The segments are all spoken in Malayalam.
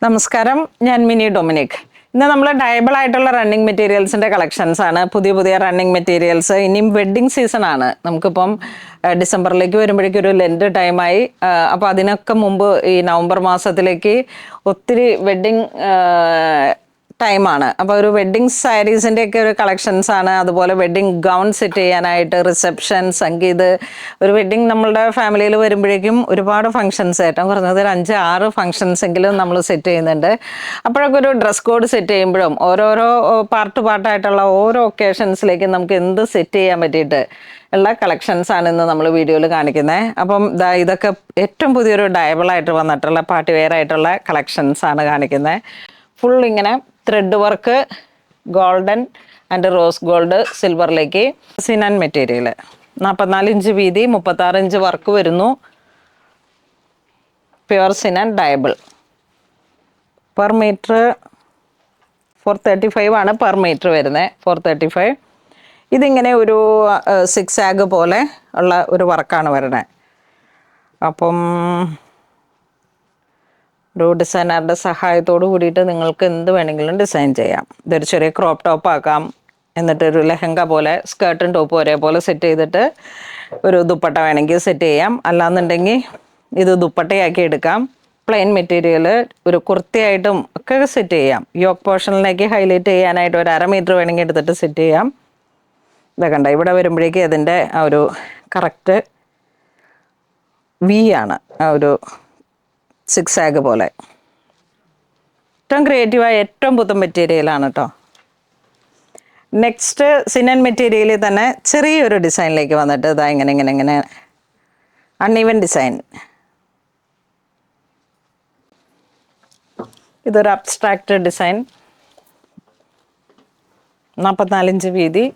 നമസ്കാരം, ഞാൻ മിനി ഡൊമിനിക്. ഇന്ന് നമ്മൾ ഡയബിൾ ആയിട്ടുള്ള റണ്ണിങ് മെറ്റീരിയൽസിൻ്റെ കളക്ഷൻസ് ആണ്. പുതിയ പുതിയ റണ്ണിങ് മെറ്റീരിയൽസ്. ഇനിയും വെഡ്ഡിങ് സീസൺ ആണ്. നമുക്കിപ്പം ഡിസംബറിലേക്ക് വരുമ്പോഴേക്കും ഒരു ലെൻറ്റ് ടൈമായി. അപ്പോൾ അതിനൊക്കെ മുമ്പ് ഈ നവംബർ മാസത്തിലേക്ക് ഒത്തിരി വെഡ്ഡിങ് ടൈമാണ്. അപ്പോൾ ഒരു വെഡ്ഡിങ് സാരീസിൻ്റെ ഒക്കെ ഒരു കളക്ഷൻസ് ആണ്. അതുപോലെ വെഡ്ഡിങ് ഗൗൺ സെറ്റ് ചെയ്യാനായിട്ട്, റിസപ്ഷൻ, സംഗീത്, ഒരു വെഡ്ഡിങ് നമ്മളുടെ ഫാമിലിയിൽ വരുമ്പോഴേക്കും ഒരുപാട് ഫംഗ്ഷൻസ്, ഏറ്റവും കുറഞ്ഞത് ഒരു 5-6 ഫംഗ്ഷൻസ് എങ്കിലും നമ്മൾ സെറ്റ് ചെയ്യുന്നുണ്ട്. അപ്പോഴൊക്കെ ഒരു ഡ്രസ് കോഡ് സെറ്റ് ചെയ്യുമ്പോഴും ഓരോരോ പാർട്ടായിട്ടുള്ള ഓരോ ഒക്കേഷൻസിലേക്കും നമുക്ക് എന്ത് സെറ്റ് ചെയ്യാൻ പറ്റിയിട്ട് ഉള്ള കളക്ഷൻസ് ആണ് ഇന്ന് നമ്മൾ വീഡിയോയിൽ കാണിക്കുന്നത്. അപ്പം ഇതൊക്കെ ഏറ്റവും പുതിയൊരു ഡയബിളായിട്ട് വന്നിട്ടുള്ള പാർട്ടി വെയർ ആയിട്ടുള്ള കളക്ഷൻസ് ആണ് കാണിക്കുന്നത്. ഫുൾ ഇങ്ങനെ thread work, golden and rose gold സിൽവറിലേക്ക് സിനാൻ മെറ്റീരിയൽ, 44 ഇഞ്ച് വീതി, 36 ഇഞ്ച് വർക്ക് വരുന്നു. പ്യുവർ സിനാൻ ഡയബിൾ. പെർ മീറ്റർ 435 ആണ് പെർ മീറ്റർ വരുന്നത്. 435. ഇതിങ്ങനെ ഒരു 6 ആഗ് പോലെ ഉള്ള ഒരു വർക്കാണ് വരുന്നത്. അപ്പം ഒരു ഡിസൈനറുടെ സഹായത്തോട് കൂടിയിട്ട് നിങ്ങൾക്ക് എന്ത് വേണമെങ്കിലും ഡിസൈൻ ചെയ്യാം. ഇതൊരു ചെറിയ ക്രോപ്പ് ടോപ്പ് ആക്കാം, എന്നിട്ടൊരു ലെഹങ്ക പോലെ സ്കേർട്ടും ടോപ്പും ഒരേപോലെ സെറ്റ് ചെയ്തിട്ട് ഒരു ദുപ്പട്ട വേണമെങ്കിൽ സെറ്റ് ചെയ്യാം. അല്ലാന്നുണ്ടെങ്കിൽ ഇത് ദുപ്പട്ടയാക്കി എടുക്കാം. പ്ലെയിൻ മെറ്റീരിയൽ ഒരു കുർത്തിയായിട്ടും ഒക്കെ സെറ്റ് ചെയ്യാം. യോക്ക് പോർഷനിലേക്ക് ഹൈലൈറ്റ് ചെയ്യാനായിട്ട് ഒരു 1/2 മീറ്റർ വേണമെങ്കിൽ എടുത്തിട്ട് സെറ്റ് ചെയ്യാം. ഇതാ കണ്ട, ഇവിടെ വരുമ്പോഴേക്കും അതിൻ്റെ ആ ഒരു കറക്റ്റ് വി ആണ്, ആ ഒരു 6 ആഗ് പോലെ. ഏറ്റവും ക്രിയേറ്റീവായ ഏറ്റവും പുത്തൻ മെറ്റീരിയലാണ് കേട്ടോ. നെക്സ്റ്റ് സിനൻ മെറ്റീരിയലിൽ തന്നെ ചെറിയൊരു ഡിസൈനിലേക്ക് വന്നിട്ട് ഇതാ ഇങ്ങനെ അൺഈവൻ ഡിസൈൻ. ഇതൊരു അബ്സ്ട്രാക്റ്റ് ഡിസൈൻ. 44 ഇഞ്ച് വീതി.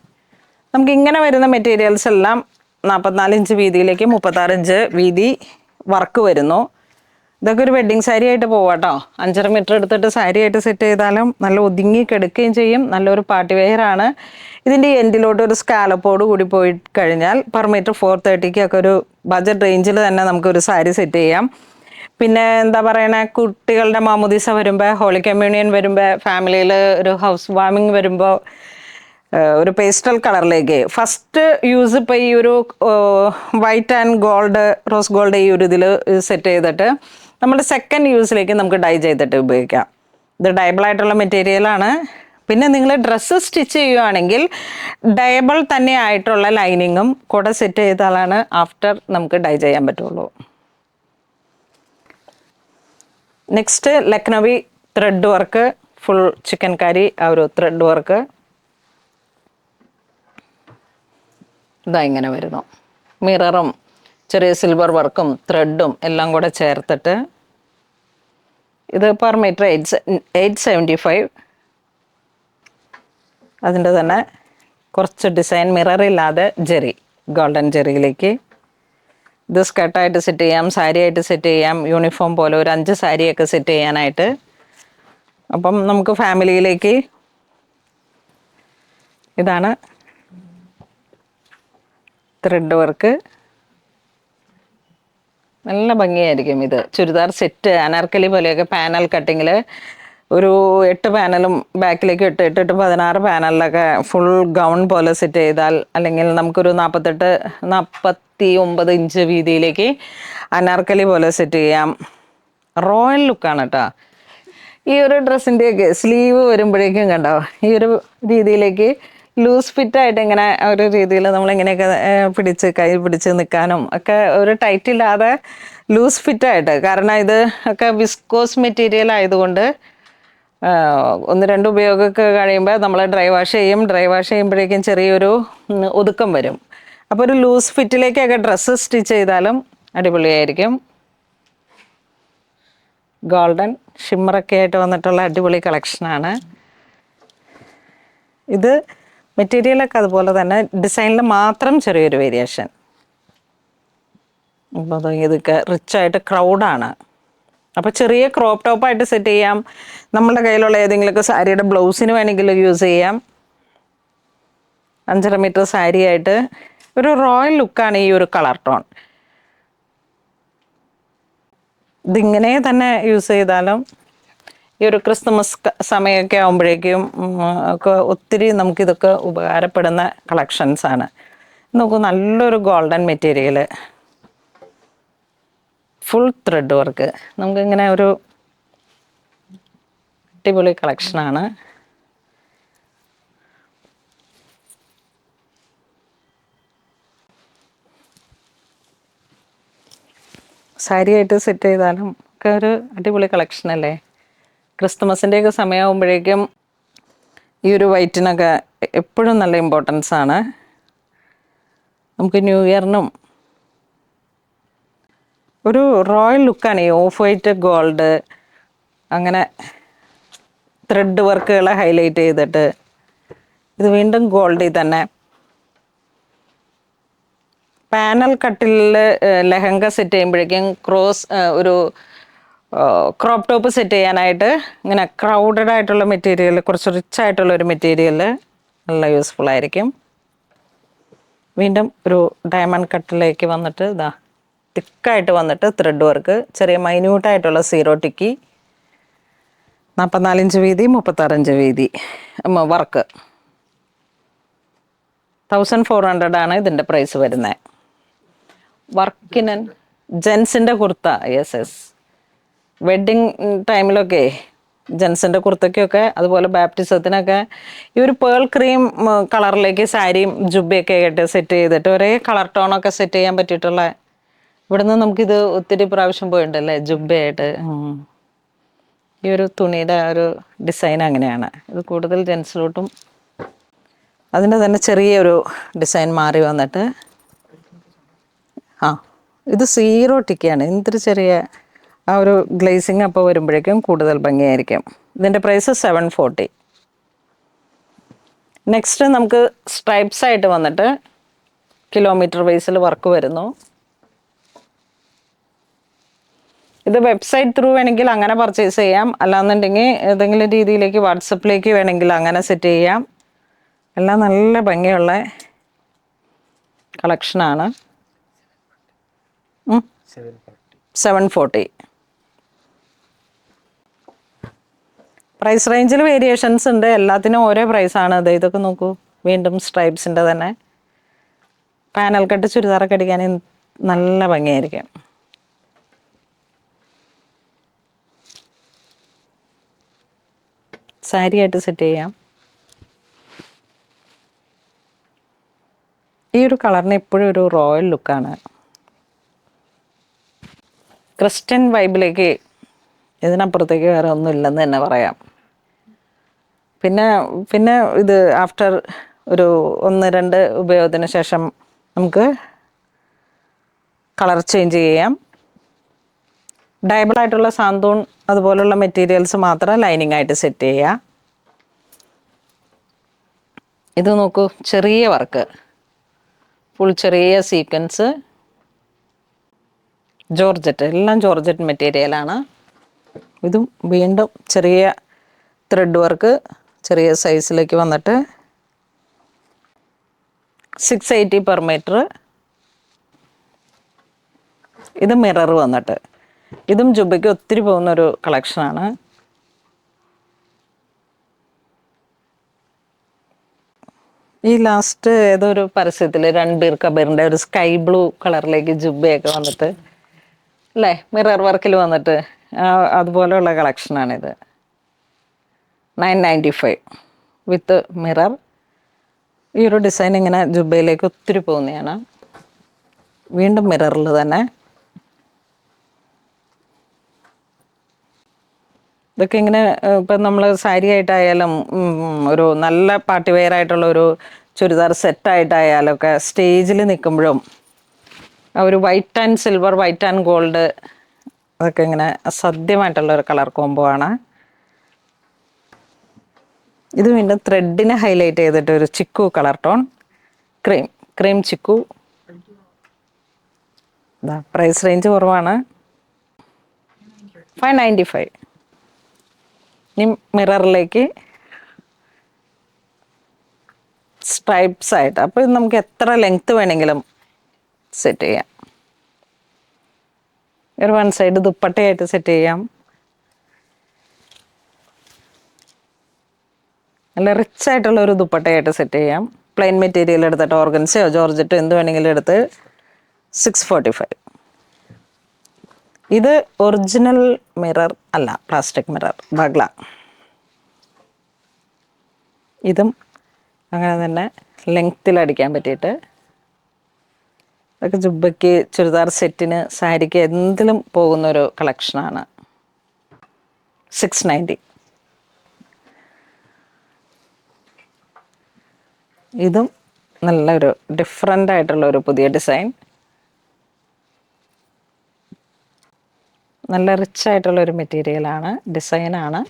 നമുക്ക് ഇങ്ങനെ വരുന്ന മെറ്റീരിയൽസ് എല്ലാം 44 ഇഞ്ച് വീതിയിലേക്ക് 36 ഇഞ്ച് വീതി വർക്ക് വരുന്നു. ഇതൊക്കെ ഒരു വെഡ്ഡിങ് സാരി ആയിട്ട് പോവാട്ടോ. 5.5 മീറ്റർ എടുത്തിട്ട് സാരി ആയിട്ട് സെറ്റ് ചെയ്താലും നല്ല ഒതുങ്ങി കിടക്കുകയും ചെയ്യും. നല്ലൊരു പാർട്ടി വെയർ ആണ്. ഇതിൻ്റെ എൻഡിലോട്ട് ഒരു സ്കാലപ്പോട് കൂടി പോയി കഴിഞ്ഞാൽ പെർ മീറ്റർ 430 ഒക്കെ ഒരു ബജറ്റ് റേഞ്ചിൽ തന്നെ നമുക്കൊരു സാരി സെറ്റ് ചെയ്യാം. പിന്നെ എന്താ പറയണേ, കുട്ടികളുടെ മാമുദീസ വരുമ്പോൾ, ഹോളി കമ്മ്യൂണിയൻ വരുമ്പോൾ, ഫാമിലിയിൽ ഒരു ഹൗസ് വാമിങ് വരുമ്പോൾ ഒരു പേസ്റ്റൽ കളറിലേക്ക് ഫസ്റ്റ് യൂസ് ഇപ്പോൾ ഈ ഒരു white and gold, rose gold ഈ ഒരു ഇതിൽ സെറ്റ് ചെയ്തിട്ട് നമ്മുടെ സെക്കൻഡ് യൂസിലേക്ക് നമുക്ക് ഡൈ ചെയ്തിട്ട് ഉപയോഗിക്കാം. ഇത് ഡയബിളായിട്ടുള്ള മെറ്റീരിയലാണ്. പിന്നെ നിങ്ങൾ ഡ്രസ്സ് സ്റ്റിച്ച് ചെയ്യുകയാണെങ്കിൽ ഡയബിൾ തന്നെ ആയിട്ടുള്ള ലൈനിങ്ങും കൂടെ സെറ്റ് ചെയ്താലാണ് ആഫ്റ്റർ നമുക്ക് ഡൈ ചെയ്യാൻ പറ്റുള്ളൂ. Next Lucknowi thread work, full chikankari, ആ ഒരു ത്രെഡ് വർക്ക് ഇതാ ഇങ്ങനെ വരുന്നു. മിററും ചെറിയ സിൽവർ വർക്കും ത്രെഡും എല്ലാം കൂടെ ചേർത്തിട്ട് ഇത് പെർ മീറ്റർ 875. അതിൻ്റെ തന്നെ കുറച്ച് ഡിസൈൻ മിററില്ലാതെ ജെറി, ഗോൾഡൻ ജെറിയിലേക്ക്. ഇത് സ്കർട്ടായിട്ട് സെറ്റ് ചെയ്യാം, സാരി ആയിട്ട് സെറ്റ് ചെയ്യാം, യൂണിഫോം പോലെ ഒരു 5 സാരിയൊക്കെ സെറ്റ് ചെയ്യാനായിട്ട്. അപ്പം നമുക്ക് ഫാമിലിയിലേക്ക് ഇതാണ് ത്രെഡ് വർക്ക്. നല്ല ഭംഗിയായിരിക്കും ഇത്. ചുരിദാർ സെറ്റ് അനാർക്കലി പോലെയൊക്കെ പാനൽ കട്ടിങ്ങിൽ ഒരു 8 പാനലും ബാക്കിലേക്ക് 8 16 പാനലിലൊക്കെ ഫുൾ ഗൗൺ പോലെ സെറ്റ് ചെയ്താൽ, അല്ലെങ്കിൽ നമുക്കൊരു 49 ഇഞ്ച് വീതിയിലേക്ക് അനാർക്കലി പോലെ സെറ്റ് ചെയ്യാം. റോയൽ ലുക്കാണ് കേട്ടോ. ഈ ഒരു ഡ്രസ്സിൻ്റെയൊക്കെ സ്ലീവ് വരുമ്പോഴേക്കും കണ്ടോ, ഈ ഒരു രീതിയിലേക്ക് ലൂസ് ഫിറ്റായിട്ട് ഇങ്ങനെ ഒരു രീതിയിൽ നമ്മളിങ്ങനെയൊക്കെ കൈ പിടിച്ച് നിൽക്കാനും ഒക്കെ ഒരു ടൈറ്റ് ഇല്ലാതെ ലൂസ് ഫിറ്റായിട്ട്. കാരണം ഇത് ഒക്കെ വിസ്കോസ് മെറ്റീരിയൽ ആയതുകൊണ്ട് 1-2 ഉപയോഗമൊക്കെ കഴിയുമ്പോൾ നമ്മൾ ഡ്രൈ വാഷ് ചെയ്യും. ഡ്രൈ വാഷ് ചെയ്യുമ്പോഴേക്കും ചെറിയൊരു ഒതുക്കം വരും. അപ്പോൾ ഒരു ലൂസ് ഫിറ്റിലേക്കൊക്കെ ഡ്രസ്സ് സ്റ്റിച്ച് ചെയ്താലും അടിപൊളിയായിരിക്കും. ഗോൾഡൻ ഷിമ്മറൊക്കെ ആയിട്ട് വന്നിട്ടുള്ള അടിപൊളി കളക്ഷനാണ് ഇത്. മെറ്റീരിയലൊക്കെ അതുപോലെ തന്നെ, ഡിസൈനിൽ മാത്രം ചെറിയൊരു വേരിയേഷൻ. അപ്പോൾ ഇതൊക്കെ റിച്ചായിട്ട് ക്രൗഡാണ്. അപ്പോൾ ചെറിയ ക്രോപ്പ് ടോപ്പായിട്ട് സെറ്റ് ചെയ്യാം. നമ്മുടെ കയ്യിലുള്ള ഏതെങ്കിലുമൊക്കെ സാരിയുടെ ബ്ലൗസിന് വേണമെങ്കിൽ യൂസ് ചെയ്യാം. 5.5 മീറ്റർ സാരി ആയിട്ട് ഒരു റോയൽ ലുക്കാണ് ഈ ഒരു കളർ ടോൺ. ഇതിങ്ങനെ തന്നെ യൂസ് ചെയ്താലും ഈ ഒരു ക്രിസ്മസ് സമയമൊക്കെ ആകുമ്പോഴേക്കും ഒക്കെ ഒത്തിരി നമുക്കിതൊക്കെ ഉപകാരപ്പെടുന്ന കളക്ഷൻസ് ആണ്. നോക്കൂ, നല്ലൊരു golden material, full thread work. നമുക്കിങ്ങനെ ഒരു അടിപൊളി കളക്ഷനാണ്. സാരി ആയിട്ട് സെറ്റ് ചെയ്താലും ഒക്കെ ഒരു അടിപൊളി കളക്ഷൻ അല്ലേ. ക്രിസ്മസിൻ്റെയൊക്കെ സമയമാകുമ്പോഴേക്കും ഈ ഒരു വൈറ്റിനൊക്കെ എപ്പോഴും നല്ല ഇമ്പോർട്ടൻസ് ആണ്. നമുക്ക് ന്യൂ ഇയറിനും ഒരു റോയൽ ലുക്കാണ് ഈ ഓഫ് വൈറ്റ് ഗോൾഡ്, അങ്ങനെ ത്രെഡ് വർക്കുകളെ ഹൈലൈറ്റ് ചെയ്തിട്ട് ഇത് വീണ്ടും ഗോൾഡിൽ തന്നെ പാനൽ കട്ടിൽ ലെഹങ്ക സെറ്റ് ചെയ്യുമ്പോഴേക്കും ഒരു ക്രോപ്പ് ടോപ്പ് സെറ്റ് ചെയ്യാനായിട്ട് ഇങ്ങനെ ക്രൗഡഡ് ആയിട്ടുള്ള മെറ്റീരിയൽ, കുറച്ച് റിച്ച് ആയിട്ടുള്ള ഒരു മെറ്റീരിയൽ നല്ല യൂസ്ഫുൾ ആയിരിക്കും. വീണ്ടും ഒരു ഡയമണ്ട് കട്ടിലേക്ക് വന്നിട്ട് ഇതാ തിക്കായിട്ട് വന്നിട്ട് ത്രെഡ് വർക്ക്, ചെറിയ മൈന്യൂട്ടായിട്ടുള്ള സീറോ ടിക്കി, 44 ഇഞ്ച് വീതി, 36 ഇഞ്ച് വീതി വർക്ക്. 1400 ആണ് ഇതിൻ്റെ പ്രൈസ് വരുന്നത്. വർക്കിന് ജെൻസിൻ്റെ കുർത്ത, യെസ്, വെഡ്ഡിങ് ടൈമിലൊക്കെ ജെൻസിൻ്റെ കുർത്തയ്ക്കൊക്കെ അതുപോലെ ബാപ്റ്റിസത്തിനൊക്കെ ഈ ഒരു പേൾ ക്രീം കളറിലേക്ക് സാരിയും ജുബയൊക്കെ ആയിട്ട് സെറ്റ് ചെയ്തിട്ട് ഒരേ കളർ ടോണൊക്കെ സെറ്റ് ചെയ്യാൻ പറ്റിയിട്ടുള്ള, ഇവിടുന്ന് നമുക്കിത് ഒത്തിരി പ്രാവശ്യം പോയിട്ടുണ്ടല്ലേ ജുബയായിട്ട്. ഈ ഒരു തുണിയുടെ ഒരു ഡിസൈൻ അങ്ങനെയാണ്. ഇത് കൂടുതൽ ജെൻസിലോട്ടും അതിൻ്റെ തന്നെ ചെറിയൊരു ഡിസൈൻ മാറി വന്നിട്ട് ഇത് സീറോ ടിക്കാണ്. എന്തൊരു ചെറിയ ആ ഒരു ഗ്ലേസിങ് അപ്പോൾ വരുമ്പോഴേക്കും കൂടുതൽ ഭംഗിയായിരിക്കും. ഇതിൻ്റെ പ്രൈസ് 740. നെക്സ്റ്റ് നമുക്ക് സ്ട്രൈപ്സ് ആയിട്ട് വന്നിട്ട് കിലോമീറ്റർ വൈസിൽ വർക്ക് വരുന്നു. ഇത് വെബ്സൈറ്റ് ത്രൂ വേണമെങ്കിൽ അങ്ങനെ പർച്ചേസ് ചെയ്യാം, അല്ലാന്നുണ്ടെങ്കിൽ ഏതെങ്കിലും രീതിയിലേക്ക് വാട്സപ്പിലേക്ക് വേണമെങ്കിൽ അങ്ങനെ സെറ്റ് ചെയ്യാം. എല്ലാം നല്ല ഭംഗിയുള്ള കളക്ഷനാണ്. 740. പ്രൈസ് റേഞ്ചിൽ വേരിയേഷൻസ് ഉണ്ട്, എല്ലാത്തിനും ഓരോ പ്രൈസാണ്. അത് ഇതൊക്കെ നോക്കൂ, വീണ്ടും സ്ട്രൈപ്സിൻ്റെ തന്നെ പാനൽ കട്ട് ചുരിദാറൊക്കെ അടിക്കാൻ നല്ല ഭംഗിയായിരിക്കും. സാരി ആയിട്ട് സെറ്റ് ചെയ്യാം. ഈ ഒരു കളറിന് എപ്പോഴും ഒരു റോയൽ ലുക്കാണ്. ക്രിസ്ത്യൻ വൈബിലേക്ക് ഇതിനപ്പുറത്തേക്ക് വേറെ ഒന്നും ഇല്ലെന്ന് തന്നെ പറയാം. പിന്നെ ഇത് ആഫ്റ്റർ ഒരു 1-2 ഉപയോഗത്തിന് ശേഷം നമുക്ക് കളർ ചേഞ്ച് ചെയ്യാം. ഡയബിളായിട്ടുള്ള സാന്തൂൺ അതുപോലുള്ള മെറ്റീരിയൽസ് മാത്രം ലൈനിങ് ആയിട്ട് സെറ്റ് ചെയ്യുക. ഇത് നോക്കൂ, ചെറിയ വർക്ക്, ഫുൾ ചെറിയ സീക്വൻസ്, ജോർജറ്റ്, എല്ലാം ജോർജറ്റ് മെറ്റീരിയലാണ്. ഇതും വീണ്ടും ചെറിയ ത്രെഡ് വർക്ക്, ചെറിയ സൈസിലേക്ക് വന്നിട്ട് 680 പെർ മീറ്റർ. ഇത് മിറർ വന്നിട്ട് ഇതും ജുബയ്ക്ക് ഒത്തിരി പോകുന്നൊരു കളക്ഷനാണ്. ഈ ലാസ്റ്റ് ഏതൊരു പരസ്യത്തിൽ രൺബീർ കബീറിൻ്റെ ഒരു സ്കൈ ബ്ലൂ കളറിലേക്ക് ജുബയൊക്കെ വന്നിട്ട് അല്ലേ, മിറർ വർക്കിൽ വന്നിട്ട് അതുപോലെയുള്ള കളക്ഷനാണിത്. 995 വിത്ത് മിറർ. ഈ ഒരു ഡിസൈൻ ഇങ്ങനെ ജുബയിലേക്ക് ഒത്തിരി പോകുന്നതാണ്. വീണ്ടും മിററിൽ തന്നെ. ഇതൊക്കെ ഇങ്ങനെ ഇപ്പം നമ്മൾ സാരി ആയിട്ടായാലും ഒരു നല്ല പാർട്ടി വെയർ ആയിട്ടുള്ള ഒരു ചുരിദാർ സെറ്റായിട്ടായാലും ഒക്കെ സ്റ്റേജിൽ നിൽക്കുമ്പോഴും ഒരു white and silver, white and gold, അതൊക്കെ ഇങ്ങനെ അസാധ്യമായിട്ടുള്ള ഒരു കളർ കോംബോ ആണ്. ഇത് വീണ്ടും ത്രെഡിനെ ഹൈലൈറ്റ് ചെയ്തിട്ട് ഒരു chikoo colour tone, cream chikoo. Price range കുറവാണ്, 595. ഇനി മിററിലേക്ക് സ്ട്രൈപ്സ് ആയിട്ട്, അപ്പോൾ ഇത് നമുക്ക് എത്ര ലെങ്ത്ത് വേണമെങ്കിലും സെറ്റ് ചെയ്യാം. ഒരു 1 സൈഡ് ദുപ്പട്ടയായിട്ട് സെറ്റ് ചെയ്യാം. നല്ല റിച്ച് ആയിട്ടുള്ള ഒരു ദുപ്പട്ടയായിട്ട് സെറ്റ് ചെയ്യാം. പ്ലെയിൻ മെറ്റീരിയൽ എടുത്തിട്ട് ഓർഗൻസയോ ജോർജറ്റോ എന്ത് വേണമെങ്കിലും എടുത്ത് 645. ഇത് ഒറിജിനൽ മിറർ അല്ല, പ്ലാസ്റ്റിക് മിറർ, ബഗ്ല. ഇതും അങ്ങനെ തന്നെ ലെങ്ത്തിൽ അടിക്കാൻ പറ്റിയിട്ട് ഇതൊക്കെ ജുബയ്ക്ക്, ചുരിദാർ സെറ്റിന്, സാരിക്ക് എന്തിലും പോകുന്നൊരു കളക്ഷനാണ്. 690. ഇതും നല്ലൊരു ഡിഫറെൻ്റ് ആയിട്ടുള്ള ഒരു പുതിയ ഡിസൈൻ. നല്ല റിച്ച് ആയിട്ടുള്ളൊരു മെറ്റീരിയലാണ്, ഡിസൈനാണ്.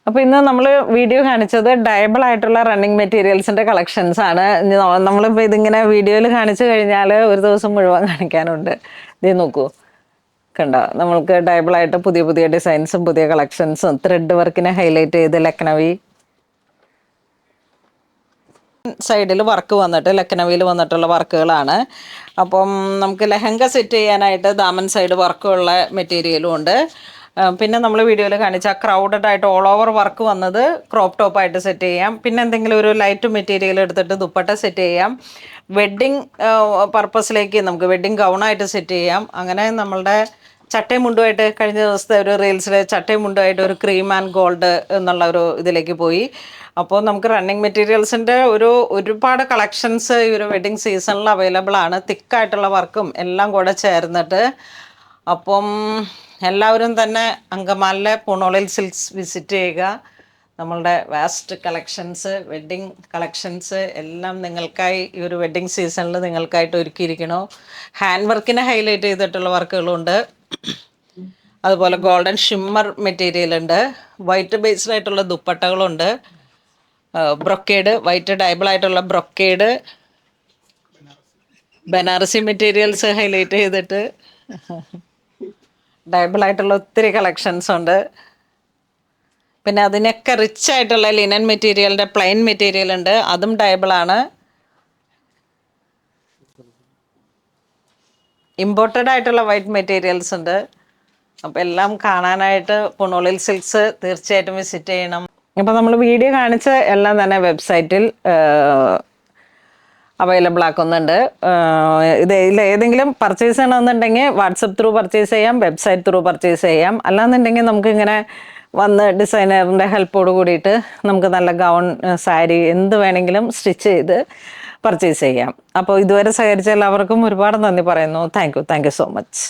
അപ്പോൾ ഇന്ന് നമ്മൾ വീഡിയോ കാണിച്ചത് ഡയബിൾ ആയിട്ടുള്ള റണ്ണിങ് മെറ്റീരിയൽസിൻ്റെ കളക്ഷൻസ് ആണ്. നമ്മളിപ്പോൾ ഇതിങ്ങനെ വീഡിയോയിൽ കാണിച്ചു കഴിഞ്ഞാൽ ഒരു ദിവസം മുഴുവൻ കാണിക്കാനുണ്ട്. ഇത് നോക്കൂ, കണ്ടോ, നമ്മൾക്ക് ഡയബിളായിട്ട് പുതിയ പുതിയ ഡിസൈൻസും പുതിയ കളക്ഷൻസും ത്രെഡ് വർക്കിനെ ഹൈലൈറ്റ് ചെയ്ത് ലക്നവി സൈഡിൽ വർക്ക് വന്നിട്ട് ലക്നവിയിൽ വന്നിട്ടുള്ള വർക്കുകളാണ്. അപ്പം നമുക്ക് ലെഹങ്ക സെറ്റ് ചെയ്യാനായിട്ട് ദാമൻ സൈഡ് വർക്കുള്ള മെറ്റീരിയലും ഉണ്ട്. പിന്നെ നമ്മൾ വീഡിയോയിൽ കാണിച്ച ക്രൗഡഡ് ആയിട്ട് ഓൾ ഓവർ വർക്ക് വന്നത് ക്രോപ്പ് ടോപ്പായിട്ട് സെറ്റ് ചെയ്യാം. പിന്നെ എന്തെങ്കിലും ഒരു ലൈറ്റ് മെറ്റീരിയൽ എടുത്തിട്ട് ദുപ്പട്ട സെറ്റ് ചെയ്യാം. വെഡ്ഡിങ് പർപ്പസിലേക്ക് നമുക്ക് വെഡ്ഡിങ് ഗൗണായിട്ട് സെറ്റ് ചെയ്യാം. അങ്ങനെ നമ്മളുടെ ചട്ടയും മുണ്ടുമായിട്ട് കഴിഞ്ഞ ദിവസത്തെ ഒരു റീൽസിൽ ചട്ടയും മുണ്ടുമായിട്ട് ഒരു ക്രീം ആൻഡ് ഗോൾഡ് എന്നുള്ള ഒരു ഇതിലേക്ക് പോയി. അപ്പോൾ നമുക്ക് റണ്ണിങ് മെറ്റീരിയൽസിൻ്റെ ഒരുപാട് കളക്ഷൻസ് ഈ ഒരു വെഡ്ഡിങ് സീസണിൽ അവൈലബിൾ ആണ്. തിക്കായിട്ടുള്ള വർക്കും എല്ലാം കൂടെ ചേർന്നിട്ട്. അപ്പം എല്ലാവരും തന്നെ അങ്കമാലിലെ പൂണോളിൽ സിൽക്സ് വിസിറ്റ് ചെയ്യുക. നമ്മളുടെ വാസ്റ്റ് കളക്ഷൻസ്, വെഡ്ഡിങ് കളക്ഷൻസ് എല്ലാം നിങ്ങൾക്കായി ഈ ഒരു വെഡ്ഡിങ് സീസണിൽ നിങ്ങൾക്കായിട്ട് ഒരുക്കിയിരിക്കണോ. ഹാൻഡ് വർക്കിനെ ഹൈലൈറ്റ് ചെയ്തിട്ടുള്ള വർക്കുകളുണ്ട്. അതുപോലെ ഗോൾഡൻ ഷിമ്മർ മെറ്റീരിയൽ ഉണ്ട്. വൈറ്റ് ബേസ്ഡ് ആയിട്ടുള്ള ദുപ്പട്ടകളുണ്ട്. ബ്രൊക്കേഡ്, വൈറ്റ് ഡയബിൾ ആയിട്ടുള്ള ബ്രൊക്കേഡ്, ബനാറസി മെറ്റീരിയൽസ് ഹൈലൈറ്റ് ചെയ്തിട്ട് ഡയബിൾ ആയിട്ടുള്ള ഒത്തിരി കളക്ഷൻസ് ഉണ്ട്. പിന്നെ അതിനൊക്കെ റിച്ച് ആയിട്ടുള്ള ലിനൻ മെറ്റീരിയലിൻ്റെ പ്ലെയിൻ മെറ്റീരിയൽ ഉണ്ട്, അതും ഡയബിളാണ്. ഇമ്പോർട്ടഡ് ആയിട്ടുള്ള വൈറ്റ് മെറ്റീരിയൽസ് ഉണ്ട്. അപ്പോൾ എല്ലാം കാണാനായിട്ട് പൂണോളിൽ സിൽക്സ് തീർച്ചയായിട്ടും വിസിറ്റ് ചെയ്യണം. അപ്പോൾ നമ്മൾ വീഡിയോ കാണിച്ച എല്ലാം തന്നെ വെബ്സൈറ്റിൽ അവൈലബിൾ ആക്കുന്നുണ്ട്. ഇതിൽ ഏതെങ്കിലും പർച്ചേസ് ചെയ്യണമെന്നുണ്ടെങ്കിൽ വാട്സപ്പ് ത്രൂ പർച്ചേസ് ചെയ്യാം, വെബ്സൈറ്റ് ത്രൂ പർച്ചേസ് ചെയ്യാം. അല്ലാന്നുണ്ടെങ്കിൽ നമുക്കിങ്ങനെ വന്ന് ഡിസൈനറിൻ്റെ ഹെൽപ്പോട് കൂടിയിട്ട് നമുക്ക് നല്ല ഗൗൺ, സാരി എന്ത് വേണമെങ്കിലും സ്റ്റിച്ച് ചെയ്ത് പർച്ചേസ് ചെയ്യാം. അപ്പോൾ ഇതുവരെ സഹകരിച്ച എല്ലാവർക്കും ഒരുപാട് നന്ദി പറയുന്നു. Thank you so much.